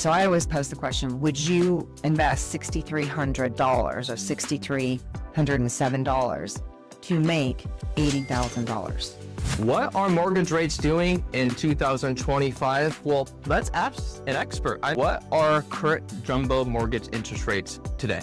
So I always pose the question, would you invest $6,300 or $6,307 to make $80,000? What are mortgage rates doing in 2025? Well, let's ask an expert. What are current jumbo mortgage interest rates today?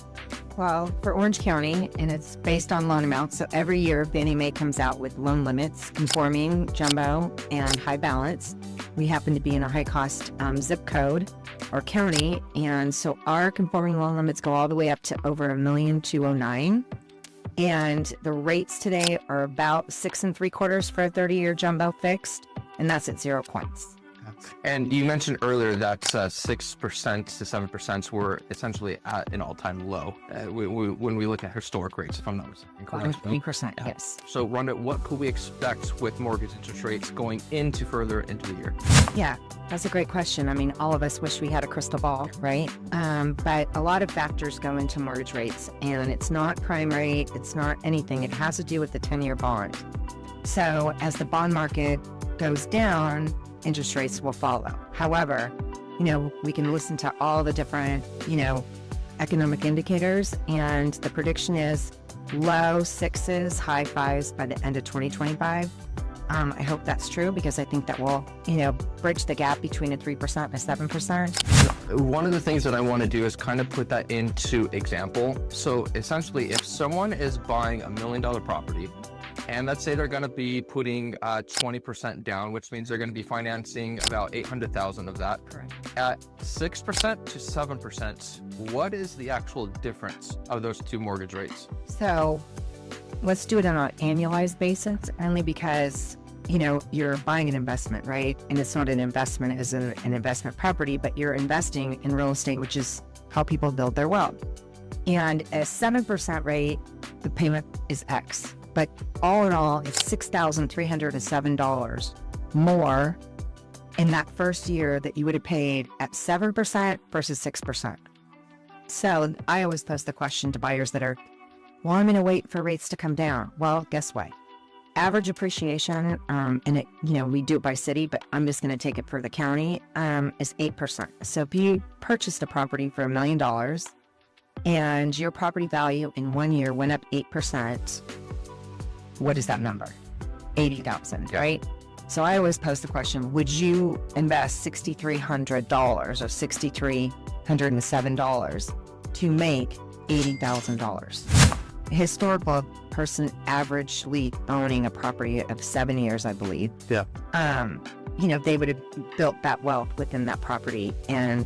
Well, for Orange County, and it's based on loan amounts, so every year Fannie Mae comes out with loan limits, conforming, jumbo, and high balance. We happen to be in a high-cost zip code or county, and so our conforming loan limits go all the way up to over $1,209,000. And the rates today are about 6 3/4 for a 30-year jumbo fixed, and that's at 0 points. And you mentioned earlier that 6% to 7% were essentially at an all-time low when we look at historic rates, if I'm not mistaken. Correct? 3%, yes. So, Rhonda, what could we expect with mortgage interest rates going further into the year? Yeah, that's a great question. I mean, all of us wish we had a crystal ball, right? But a lot of factors go into mortgage rates, and it's not prime rate, it's not anything. It has to do with the 10-year bond. So as the bond market goes down, interest rates will follow. However, we can listen to all the different, economic indicators, and the prediction is low 6s, high 5s by the end of 2025. I hope that's true, because I think that will, bridge the gap between a 3% and a 7%. One of the things that I want to do is kind of put that into example. So essentially, if someone is buying $1 million property, and let's say they're going to be putting 20% down, which means they're going to be financing about 800,000 of that. Correct. At 6% to 7%, what is the actual difference of those two mortgage rates? So let's do it on an annualized basis, only because, you're buying an investment, right? And it's not an investment as an investment property, but you're investing in real estate, which is how people build their wealth. And a 7% rate, the payment is X. But all in all, it's $6,307 more in that first year that you would have paid at 7% versus 6%. So I always pose the question to buyers that are, well, I'm going to wait for rates to come down. Well, guess what? Average appreciation, and it, we do it by city, but I'm just going to take it for the county, is 8%. So if you purchased a property for $1 million and your property value in 1 year went up 8%, what is that number? 80,000, right? So I always pose the question, would you invest $6,300 or $6,307 to make $80,000? A historical person averagely owning a property of 7 years, I believe. Yeah. They would have built that wealth within that property, and